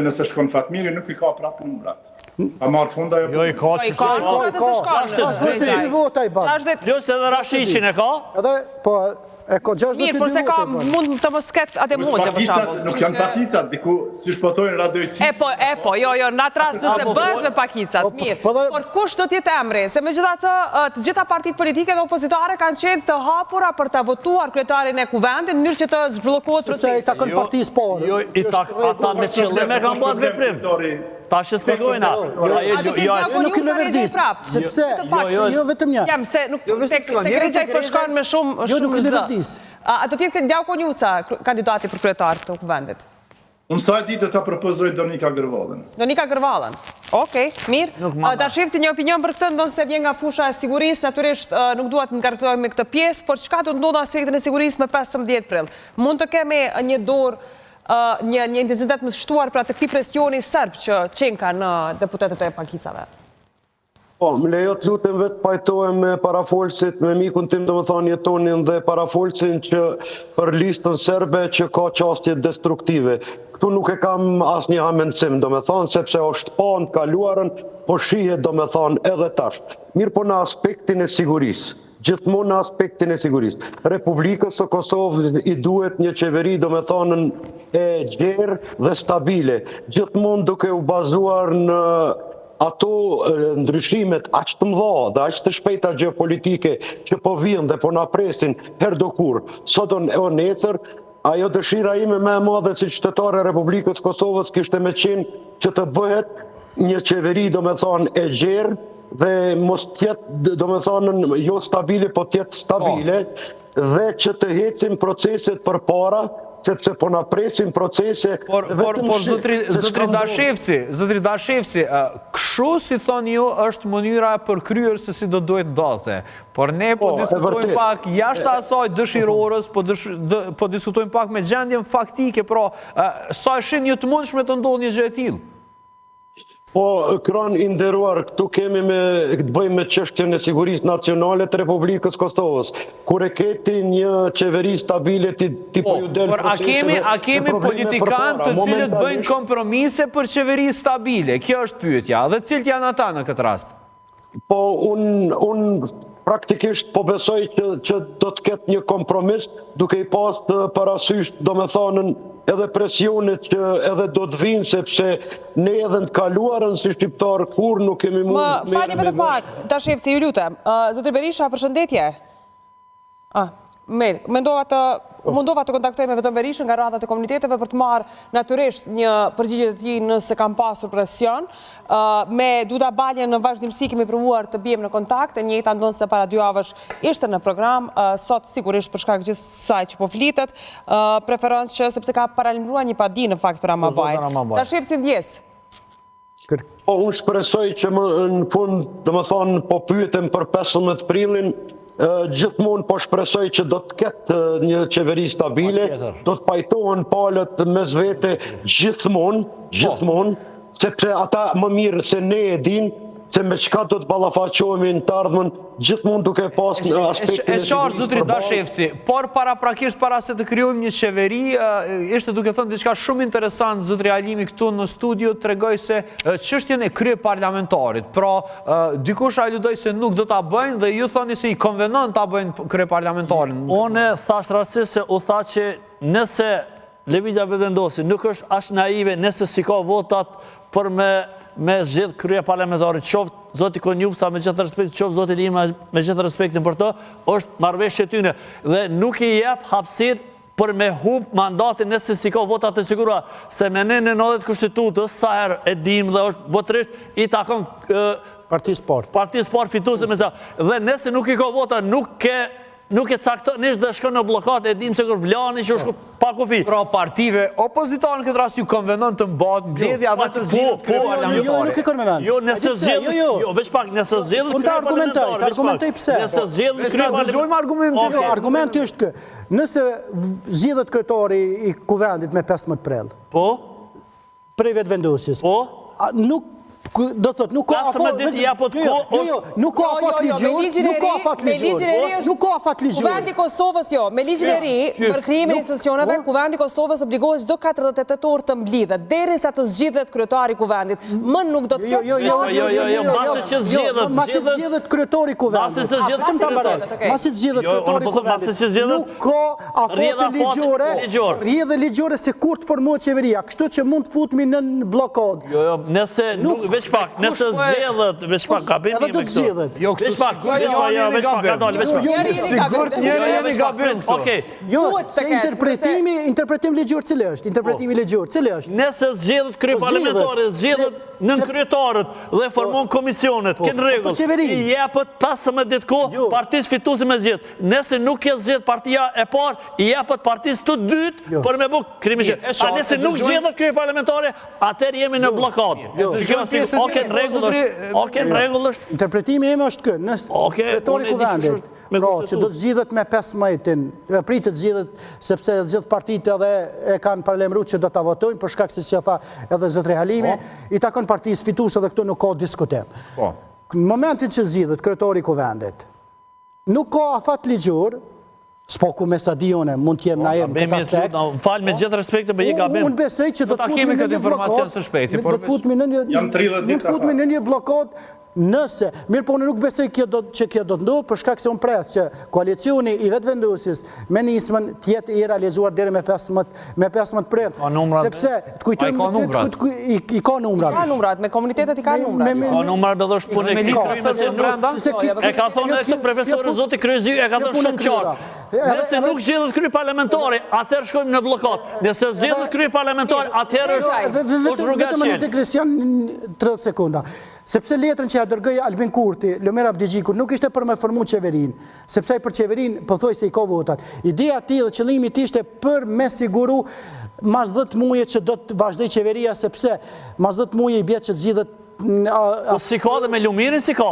nëse shkon Fatmiri, nuk i ka prapë numrat. A marë funda jo? Jo, i ka që se ka. 62 vota i banë. Plus edhe Rashishin e ka? Po, e ka 62 Mirë, por se ka mund të mos ketë atë mundje për shembull. Nuk janë pakicat, diku si shpotojnë radojësi. Jo, në atë rast nëse bëhet me pakicat, mirë. Por kush do të jetë emri? Se megjithatë, të gjitha partitë politike dhe opozitare kanë qenë të hapura për ta votuar kryetarin e kuvendit në mënyrë që të zhvillohet procesi. Sepse i takon partisë parë. Jo, ata me qëllim e kanë bërë veprim. Ta që spjegojna. Nuk i lëvërdis. Sepse, jo vetëm një. Jam se nuk se krejtja i përshkon me shumë zë. A do t'jetë Ndjauko Njusa kandidati për kryetar të kuvendit? Unë saj ditë ta propozoj Donika Gërvallën. Donika Gërvallën. Okej, mirë. Ta shifti një opinion për këtë, ndonë se vjen nga fusha e sigurisë, natyrisht nuk duhet të ngarktojmë me këtë pjesë, por çka do të ndodhë aspektin e sigurisë me 15 prill? Mund të kemi një dorë një intensitet më të shtuar pra të këtij presioni serb që qenka në deputetët e pakicave? Po, më lejo të lutem vetë pajtohem me parafolësit, me mikun tim do më thonë jetonin dhe parafolësin që për listën serbe që ka qastje destruktive. Këtu nuk e kam asnjë hamencim, do më thonë, sepse është pa në kaluarën, po shihet do më thonë edhe tash. Mirë po në aspektin e sigurisë. Gjithmonë në aspektin e sigurisë. Republikës së Kosovës i duhet një qeveri, do me thonën, e gjerë dhe stabile. Gjithmonë duke u bazuar në ato ndryshimet aq të mëdha dhe aq të shpejta geopolitike që po vijnë dhe po na presin her do kur. Sot o necër, ajo dëshira ime më e madhe si qytetar e Republikës së Kosovës kishte me qenë që të bëhet një qeveri, do me thonë, e gjerë dhe mos tjetë, do me thonë, jo stabile, po tjetë stabile, dhe që të hecim proceset për para, sepse po na presim procese... Por zotri Dashevci, kështu si thonë ju është mënyra për kryer se si do duhet ndodhte. Por ne po diskutojmë pak jashtë asaj dëshirorës, po diskutojmë pak me gjendjen faktike, pra sa është një të mundshme të ndodhë një gjë e tillë. Po, kran i nderuar, këtu kemi të bëjmë me çështjen e sigurisë nacionale të Republikës Kosovës. Kur e keti një qeveri stabile ti po ju del proceseve. A kemi politikanë të cilët bëjnë kompromise për qeveri stabile? Kjo është pyetja. Dhe cilët janë ata në këtë rast? Po, unë praktikisht po besoj që do të ketë një kompromis duke i pas të parasysh, do me thonën, edhe presionit që edhe do të vinë, sepse ne edhe në të kaluarën si shqiptarë kur nuk kemi mund... Më fali vetë pak, Dashevci, ju lutem. Zotri Berisha, përshëndetje. Mirë, mundova të kontaktoj me vetëm Berishën nga radhat e komuniteteve për të marrë natyrisht një përgjigje të tij nëse kam pasur presion. Me Duda Baljen në vazhdimsi kemi provuar të bijem në kontakt, e njëjta ndonjë se para 2 javësh ishte në program, sot sigurisht për shkak gjithë kësaj që po flitet, preferon që sepse ka paralajmëruar një padi në fakt për Ramabajt. Tash si ndjes? Po unë shpresoj që në fund, domethënë po pyeten për 15 prillin, gjithmonë po shpresoj që do të ketë një qeveri stabile, do të pajtohen palët mes vete gjithmonë, sepse ata më mirë se ne e dinë se me çka do të ballafaqohemi në të ardhmen, gjithmonë duke pas në aspektin e qartë, zotri Dashevci, por paraprakisht para se të krijojmë një qeveri, ishte duke thënë diçka shumë interesant zotri Alimi këtu në studio, tregoi se çështjen e kryeparlamentarit. Pra, dikush aludoi se nuk do ta bëjnë dhe ju thoni se i konvenon ta bëjnë kryeparlamentarin. Unë thash rastësisht se u tha që nëse Lëvizja Vetëvendosi nuk është as naive, nëse si ka votat për me zgjedh kryeparlamentarin, qoftë zoti Konjufsa me gjithë respekt, qoftë zoti Lima me gjithë respektin për të, është marrëveshje tyne dhe nuk i jep hapësirë për me humb mandatin nëse si ka votat të sigura, se me në 90 Konstitutës, sa herë e dim dhe është botërisht i takon Partisë parë fituese me sa. Dhe nëse nuk i ka votat, nuk e caktonisht dhe shkon në blokat, e dim se kur Vlani që është pa kufi. Pra partive opozitare në këtë rast ju konvenon të mbahet mbledhja dhe të zgjidhet kryeparlamentari. Jo, nuk e konvenon. Jo, nëse zgjedh, jo, veç pak, nëse zgjedh kryeparlamentari. Të argumentoj pse. Nëse zgjedh dëgjojmë argumentin. Jo, argumenti është kë. Nëse zgjidhet kryetari i kuvendit me 15 prill. Po? Prej Vetëvendosjes. Po? Nuk Do thot, nuk ka afat nuk ka afat ligjor. Nuk ka afat ligjor. Kuvendi Kosovës me ligjin e ri për krijimin e institucioneve, Kuvendi Kosovës obligohet çdo 48 orë të mblidhet derisa të zgjidhet kryetari i kuvendit. Më nuk do të ketë. Mbasi që zgjedhet kryetari i kuvendit. Mbasi zgjedhet kryetari i kuvendit. Nuk ka afat ligjore. Rrjedhë ligjore se kur të formohet qeveria, kështu që mund të futemi në blokad. Nëse veç pak, nëse zgjedhet, veç pak, ka bëni me këto. Veç pak, veç pak, ka dalë, veç pak. Sigurt njëri jeni gabim këtu. Okej. Jo, se interpretim ligjor cili është? Interpretimi ligjor cili është? Nëse zgjedhet krye parlamentare, zgjedhet nën kryetarët dhe formon komisionet, kënë rregull. I jepet 15 ditë kohë partisë fituese me zgjedh. Nëse nuk e zgjedh partia e parë, i jepet partisë të dytë për me bë krimin. A nëse nuk zgjedhet krye parlamentare, atëherë jemi në blokadë. Okej, në rregull është. Interpretimi im është kë, nëse kryetari i kuvendit, që do të zgjidhet me 15-in, pritet zgjidhet sepse gjithë partitë edhe e kanë paralajmëruar që do ta votojnë për shkak se që tha edhe zotri Halimi, i takon partisë fituese dhe këtu nuk ka diskutim. Në momentin që zgjidhet kryetari i kuvendit, nuk ka afat ligjor. S'po ku me stadione mund t'jem na jenë këtë aspekt. Falë me gjithë respekte për një gabim. Unë besoj që do të futmi në një blokad, nëse, mirë po unë nuk besoj që kjo do të ndodhë, për shkak se unë pres që koalicioni i vetë vendosis me nismën tjetë i realizuar deri me 15 prill. Sepse, të kujtojmë, i ka numrat. Ka numrat, me komunitetet i ka numrat. Ka numrat edhe është punë e kisë. E ka thonë e këtë profesorë Zoti Kryezi, e ka thonë shumë qartë. Nëse nuk zgjedhet krye parlamentare, atëherë shkojmë në blokad. Nëse zgjedhet krye parlamentare, atëherë është rruga e shënë. Digresion 30 sekunda. Sepse letrën që ja dërgoi Albin Kurti, Lumer Abdigjiku, nuk ishte për me formu qeverinë, sepse për qeverinë pothuaj se i ka votat. Ideja e tij dhe qëllimi i tij ishte për me siguru mas 10 muaj që do të vazhdoj qeveria, sepse mas 10 muaj i bie që zgjidhet. Po si ka dhe me Lumirin si ka?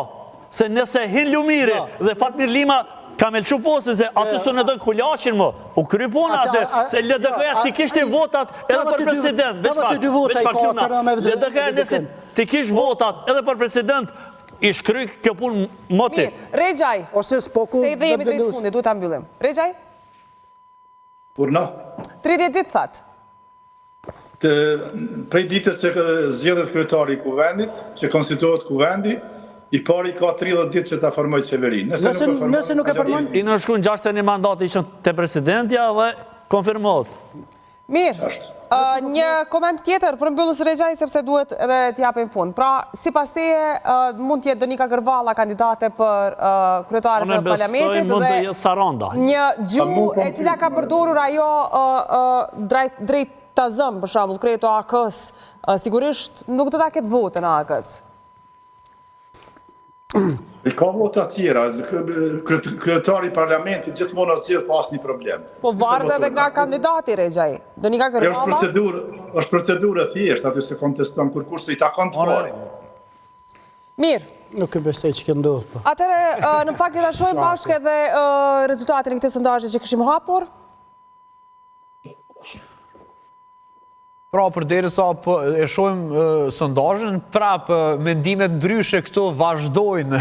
Se nëse hin Lumiri dhe Fatmir Lima ka me lëshu postë se atës të në dojnë kullaqin më, u krypona atë, se LDK-ja ti kishte votat edhe për president, LDK-ja nëse ti kish votat edhe për president, ish kry kjo pun moti. Regjaj, se i dhe jemi drejtë fundi, duhet ta mbyllim. Regjaj? Urna? 30 ditë thatë. Prej ditës që zgjedhet kryetari i kuvendit, që konstituohet kuvendi, i pari ka 30 ditë që ta formoj qeverinë. Nëse nuk e formon? I në shkun 61 mandate ishën të presidentja dhe konfirmohet. Mirë, një koment tjetër për mbyllës Regjaj, sepse duhet edhe t'japim fund. Pra, si pas teje, mund t'jetë Donika Gërvalla kandidate për kryetare të parlamentit dhe një gjuhë e cila ka përdorur ajo drejt të zëmë, për shembull, kryeto AK-s, sigurisht nuk do ta ketë votën AK-s. I ka vota tjera, kryetari i parlamentit gjithmonë zgjedh pa asnjë problem. Po varet edhe nga kandidati Regjaj. Donika Gërvalla. Është procedurë e thjeshtë, aty se konteston kurkush se i takon të parin. Mirë. Nuk e besoj që kjo ndodh. Atëherë, në fakt ta shohim bashkë edhe rezultatin e këtij sondazhi që kishim hapur. Pra, përderisa e shohim sondazhin, prapë mendimet ndryshe këtu vazhdojnë.